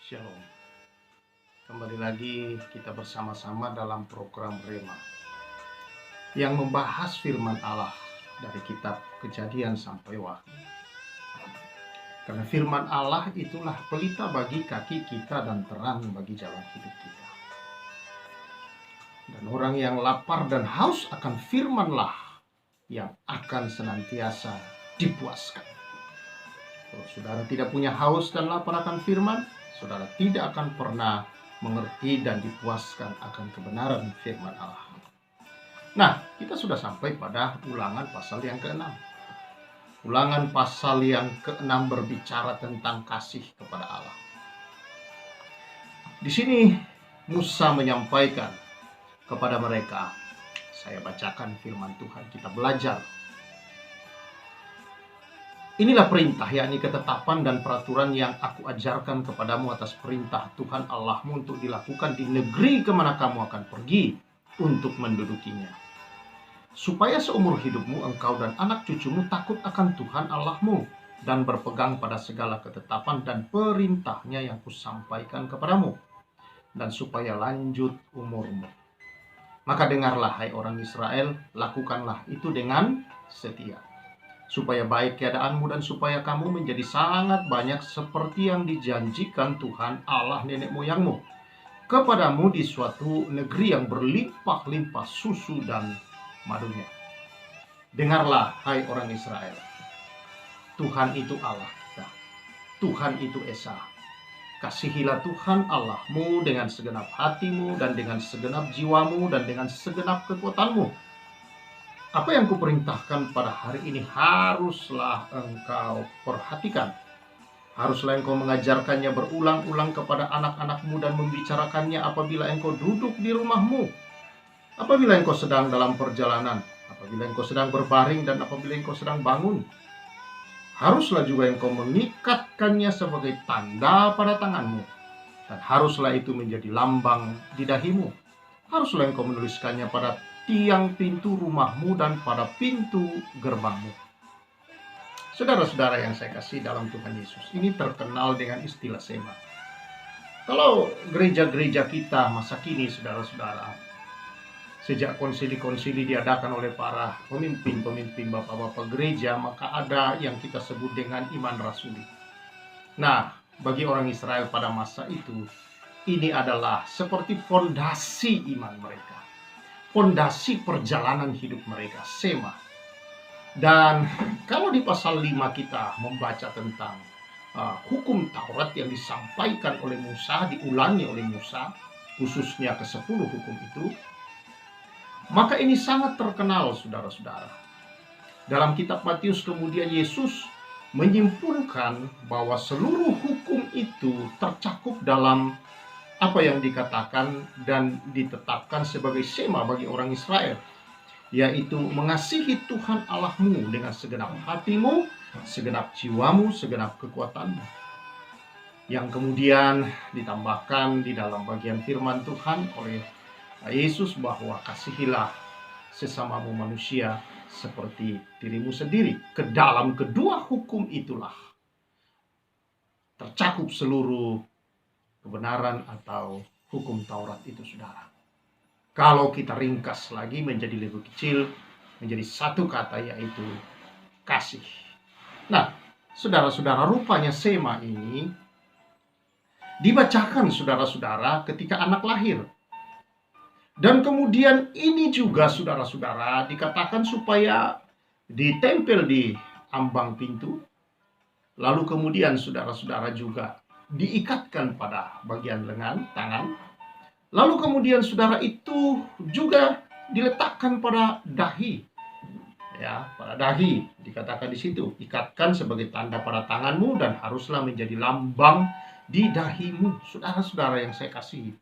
Shalom. Kembali lagi kita bersama-sama dalam program Rema yang membahas firman Allah dari kitab Kejadian sampai Wahyu. Karena firman Allah itulah pelita bagi kaki kita dan terang bagi jalan hidup kita. Dan orang yang lapar dan haus akan firman-lah yang akan senantiasa dipuaskan. Kalau saudara tidak punya haus dan lapar akan firman, saudara tidak akan pernah mengerti dan dipuaskan akan kebenaran firman Allah. Nah, kita sudah sampai pada Ulangan pasal yang ke-6. Ulangan pasal yang ke-6 berbicara tentang kasih kepada Allah. Di sini Musa menyampaikan kepada mereka, saya bacakan firman Tuhan, kita belajar. Inilah perintah, yakni ketetapan dan peraturan yang aku ajarkan kepadamu atas perintah Tuhan Allahmu untuk dilakukan di negeri kemana kamu akan pergi untuk mendudukinya. Supaya seumur hidupmu engkau dan anak cucumu takut akan Tuhan Allahmu dan berpegang pada segala ketetapan dan perintahnya yang kusampaikan kepadamu, dan supaya lanjut umurmu. Maka dengarlah hai orang Israel, lakukanlah itu dengan setia, supaya baik keadaanmu dan supaya kamu menjadi sangat banyak seperti yang dijanjikan Tuhan Allah nenek moyangmu kepadamu di suatu negeri yang berlimpah-limpah susu dan madunya. Dengarlah hai orang Israel, Tuhan itu Allah kita, Tuhan itu Esa. Kasihilah Tuhan Allahmu dengan segenap hatimu dan dengan segenap jiwamu dan dengan segenap kekuatanmu. Apa yang kuperintahkan pada hari ini haruslah engkau perhatikan. Haruslah engkau mengajarkannya berulang-ulang kepada anak-anakmu dan membicarakannya apabila engkau duduk di rumahmu, apabila engkau sedang dalam perjalanan, apabila engkau sedang berbaring, dan apabila engkau sedang bangun. Haruslah juga engkau mengikatkannya sebagai tanda pada tanganmu, dan haruslah itu menjadi lambang di dahimu. Haruslah engkau menuliskannya pada tiang pintu rumahmu dan pada pintu gerbangmu. Saudara-saudara yang saya kasih dalam Tuhan Yesus, ini terkenal dengan istilah sema. Kalau gereja-gereja kita masa kini, saudara-saudara, sejak konsili-konsili diadakan oleh para pemimpin-pemimpin bapak-bapak gereja, maka ada yang kita sebut dengan iman rasuli. Nah, bagi orang Israel pada masa itu, ini adalah seperti fondasi iman mereka, fondasi perjalanan hidup mereka, sema. Dan kalau di pasal 5 kita membaca tentang hukum Taurat yang disampaikan oleh Musa, diulangi oleh Musa, khususnya ke-10 hukum itu, maka ini sangat terkenal, saudara-saudara. Dalam kitab Matius kemudian Yesus menyimpulkan bahwa seluruh hukum itu tercakup dalam apa yang dikatakan dan ditetapkan sebagai sema bagi orang Israel, yaitu mengasihi Tuhan Allahmu dengan segenap hatimu, segenap jiwamu, segenap kekuatanmu. Yang kemudian ditambahkan di dalam bagian firman Tuhan oleh Yesus bahwa kasihilah sesamamu manusia seperti dirimu sendiri. Ke dalam kedua hukum itulah tercakup seluruh kebenaran atau hukum Taurat itu, saudara. Kalau kita ringkas lagi menjadi lebih kecil, menjadi satu kata, yaitu kasih. Nah, saudara-saudara, rupanya sema ini dibacakan saudara-saudara ketika anak lahir. Dan kemudian ini juga saudara-saudara dikatakan supaya ditempel di ambang pintu. Lalu kemudian saudara-saudara juga diikatkan pada bagian lengan, tangan. Lalu kemudian saudara itu juga diletakkan pada dahi. Ya, pada dahi dikatakan di situ, ikatkan sebagai tanda pada tanganmu dan haruslah menjadi lambang di dahimu. Saudara-saudara yang saya kasihi,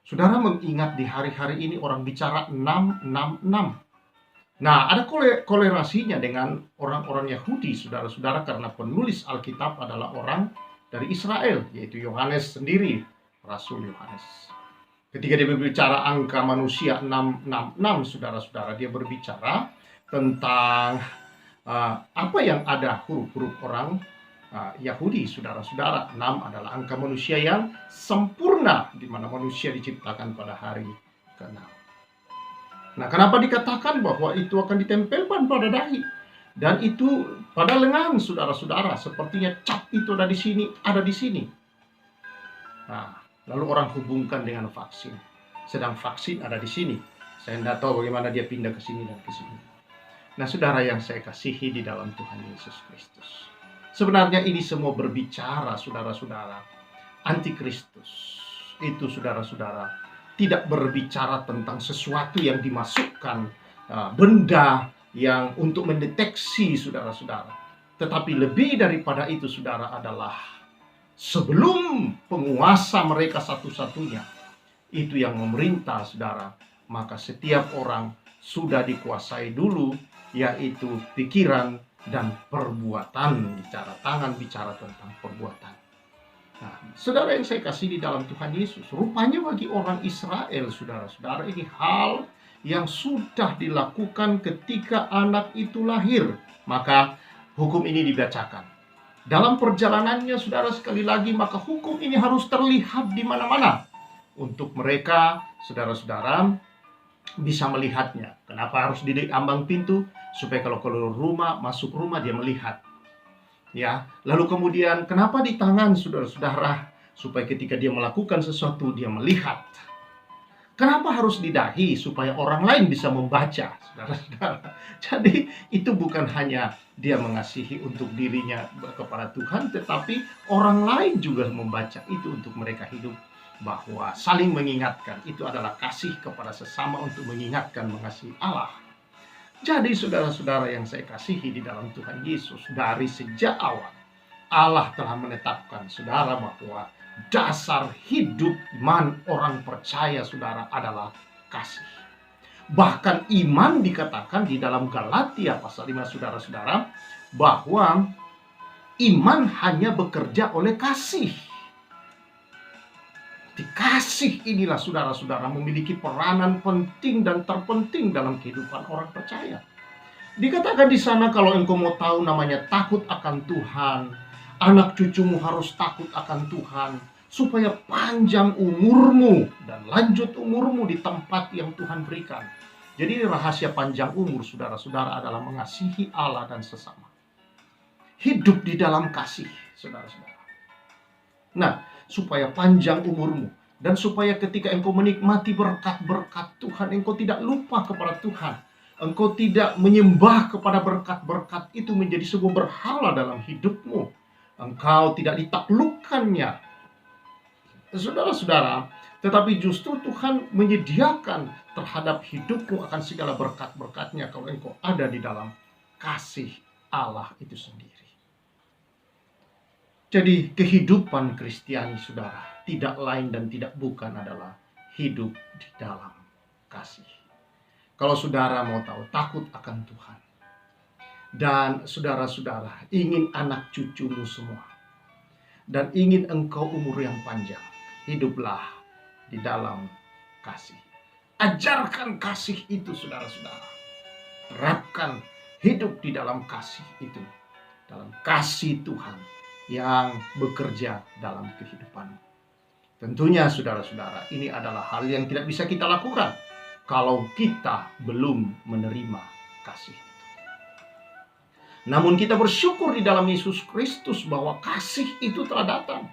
saudara mengingat di hari-hari ini orang bicara 666. Nah, ada kolerasinya dengan orang-orang Yahudi, saudara-saudara, karena penulis Alkitab adalah orang dari Israel, yaitu Yohanes sendiri, Rasul Yohanes. Ketika dia berbicara angka manusia 666, saudara-saudara, dia berbicara tentang apa yang ada huruf-huruf orang Yahudi, saudara-saudara. 6 adalah angka manusia yang sempurna, di mana manusia diciptakan pada hari ke-6. Nah, kenapa dikatakan bahwa itu akan ditempelkan pada dahi? Dan itu pada lengan, saudara-saudara. Sepertinya cap itu ada di sini, ada di sini. Nah, lalu orang hubungkan dengan vaksin. Sedang vaksin ada di sini. Saya tidak tahu bagaimana dia pindah ke sini dan ke sini. Nah, saudara yang saya kasihi di dalam Tuhan Yesus Kristus, sebenarnya ini semua berbicara, saudara-saudara, antikristus. Itu, saudara-saudara, tidak berbicara tentang sesuatu yang dimasukkan, benda yang untuk mendeteksi, saudara-saudara. Tetapi lebih daripada itu, saudara, adalah sebelum penguasa mereka satu-satunya, itu yang memerintah, saudara, maka setiap orang sudah dikuasai dulu, yaitu pikiran dan perbuatan. Bicara tangan, bicara tentang perbuatan. Nah, saudara yang saya kasih di dalam Tuhan Yesus, rupanya bagi orang Israel, saudara-saudara, ini hal yang sudah dilakukan ketika anak itu lahir. Maka hukum ini dibacakan. Dalam perjalanannya, saudara, sekali lagi, maka hukum ini harus terlihat di mana-mana. Untuk mereka, saudara-saudara, bisa melihatnya. Kenapa harus di ambang pintu? Supaya kalau keluar rumah, masuk rumah, dia melihat. Ya, lalu kemudian kenapa di tangan, saudara-saudara? Supaya ketika dia melakukan sesuatu, dia melihat. Kenapa harus di dahi? Supaya orang lain bisa membaca, saudara-saudara. Jadi itu bukan hanya dia mengasihi untuk dirinya kepada Tuhan, tetapi orang lain juga membaca itu untuk mereka hidup. Bahwa saling mengingatkan, itu adalah kasih kepada sesama untuk mengingatkan mengasihi Allah. Jadi saudara-saudara yang saya kasihi di dalam Tuhan Yesus, dari sejak awal Allah telah menetapkan, saudara, bahwa dasar hidup iman orang percaya, saudara, adalah kasih. Bahkan iman dikatakan di dalam Galatia pasal 5, saudara-saudara, bahwa iman hanya bekerja oleh kasih. Kasih inilah, saudara-saudara, memiliki peranan penting dan terpenting dalam kehidupan orang percaya. Dikatakan di sana, kalau engkau mau tahu namanya takut akan Tuhan, anak cucumu harus takut akan Tuhan, supaya panjang umurmu dan lanjut umurmu di tempat yang Tuhan berikan. Jadi rahasia panjang umur, saudara-saudara, adalah mengasihi Allah dan sesama. Hidup di dalam kasih, saudara-saudara. Nah, supaya panjang umurmu, dan supaya ketika engkau menikmati berkat-berkat Tuhan, engkau tidak lupa kepada Tuhan. Engkau tidak menyembah kepada berkat-berkat itu menjadi sebuah berhala dalam hidupmu. Engkau tidak ditaklukkannya, saudara-saudara, tetapi justru Tuhan menyediakan terhadap hidupmu akan segala berkat-berkatnya kalau engkau ada di dalam kasih Allah itu sendiri. Jadi kehidupan Kristiani, saudara, tidak lain dan tidak bukan adalah hidup di dalam kasih. Kalau saudara mau tahu, takut akan Tuhan, dan saudara-saudara ingin anak cucumu semua, dan ingin engkau umur yang panjang, hiduplah di dalam kasih. Ajarkan kasih itu, saudara-saudara. Terapkan hidup di dalam kasih itu, dalam kasih Tuhan yang bekerja dalam kehidupan. Tentunya, saudara-saudara, ini adalah hal yang tidak bisa kita lakukan kalau kita belum menerima kasih itu. Namun kita bersyukur di dalam Yesus Kristus bahwa kasih itu telah datang.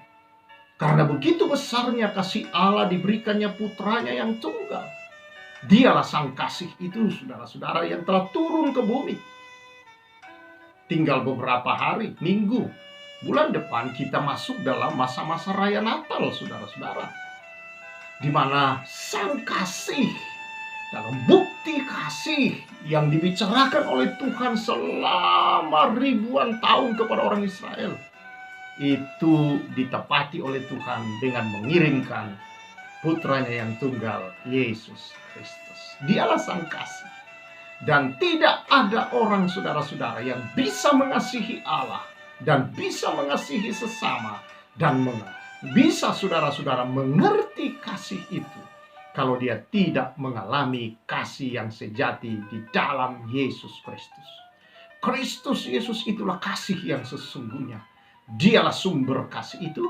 Karena begitu besarnya kasih Allah, diberikannya putranya yang tunggal. Dialah sang kasih itu, saudara-saudara, yang telah turun ke bumi. Tinggal beberapa hari, minggu, bulan depan kita masuk dalam masa-masa raya Natal, saudara-saudara, di mana sang kasih, dalam bukti kasih yang dibicarakan oleh Tuhan selama ribuan tahun kepada orang Israel, itu ditepati oleh Tuhan dengan mengirimkan putranya yang tunggal, Yesus Kristus. Dialah sang kasih. Dan tidak ada orang, saudara-saudara, yang bisa mengasihi Allah dan bisa mengasihi sesama dan bisa, saudara-saudara, mengerti kasih itu kalau dia tidak mengalami kasih yang sejati di dalam Yesus Kristus. Kristus Yesus itulah kasih yang sesungguhnya. Dialah sumber kasih itu.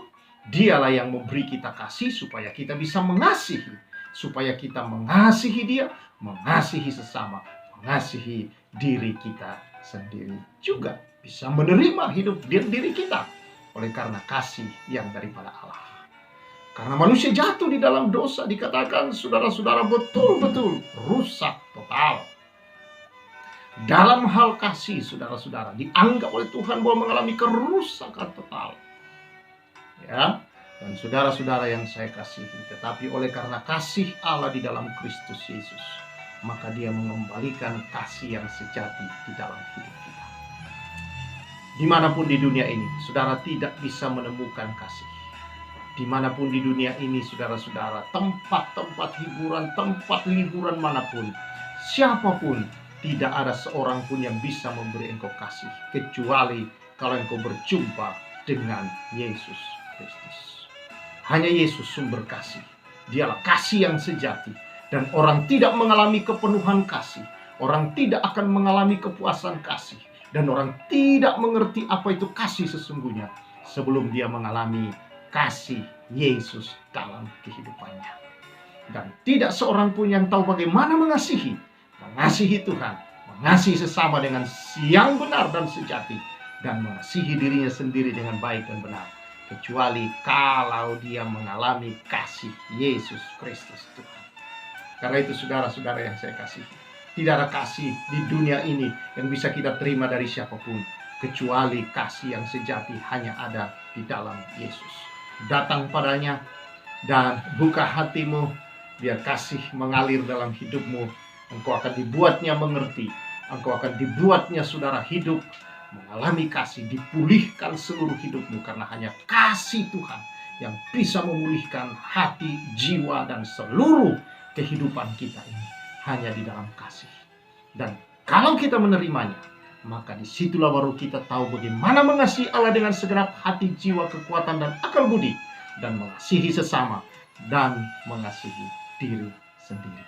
Dialah yang memberi kita kasih supaya kita bisa mengasihi. Supaya kita mengasihi Dia, mengasihi sesama, mengasihi diri kita sendiri. Juga bisa menerima hidup diri kita oleh karena kasih yang daripada Allah. Karena manusia jatuh di dalam dosa, dikatakan saudara-saudara betul-betul rusak total. Dalam hal kasih, saudara-saudara, dianggap oleh Tuhan bahwa mengalami kerusakan total. Ya, dan saudara-saudara yang saya kasihi, tetapi oleh karena kasih Allah di dalam Kristus Yesus, maka Dia mengembalikan kasih yang sejati di dalam hidup kita. Dimanapun di dunia ini, saudara tidak bisa menemukan kasih. Dimanapun di dunia ini, saudara-saudara, tempat-tempat hiburan, tempat liburan manapun, siapapun, tidak ada seorang pun yang bisa memberi engkau kasih, kecuali kalau engkau berjumpa dengan Yesus Kristus. Hanya Yesus sumber kasih. Dialah kasih yang sejati. Dan orang tidak mengalami kepenuhan kasih, orang tidak akan mengalami kepuasan kasih, dan orang tidak mengerti apa itu kasih sesungguhnya sebelum dia mengalami kasih Yesus dalam kehidupannya. Dan tidak seorang pun yang tahu bagaimana mengasihi Tuhan, mengasihi sesama dengan yang benar dan sejati, dan mengasihi dirinya sendiri dengan baik dan benar, kecuali kalau dia mengalami kasih Yesus Kristus Tuhan. Karena itu saudara-saudara yang saya kasihi, tidak ada kasih di dunia ini yang bisa kita terima dari siapapun, kecuali kasih yang sejati hanya ada di dalam Yesus. Datang padanya dan buka hatimu, biar kasih mengalir dalam hidupmu. Engkau akan dibuatnya mengerti, engkau akan dibuatnya saudara hidup, mengalami kasih, dipulihkan seluruh hidupmu, karena hanya kasih Tuhan yang bisa memulihkan hati, jiwa, dan seluruh kehidupan kita ini hanya di dalam kasih. Dan kalau kita menerimanya, maka disitulah baru kita tahu bagaimana mengasihi Allah dengan segenap hati, jiwa, kekuatan, dan akal budi, dan mengasihi sesama, dan mengasihi diri sendiri.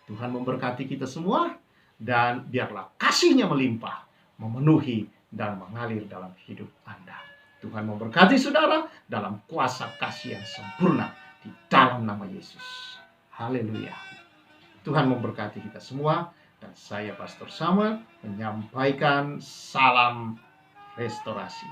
Tuhan memberkati kita semua, dan biarlah kasih-Nya melimpah, memenuhi, dan mengalir dalam hidup Anda. Tuhan memberkati saudara dalam kuasa kasih yang sempurna di dalam nama Yesus. Haleluya. Tuhan memberkati kita semua, dan saya Pastor Samuel menyampaikan salam restorasi.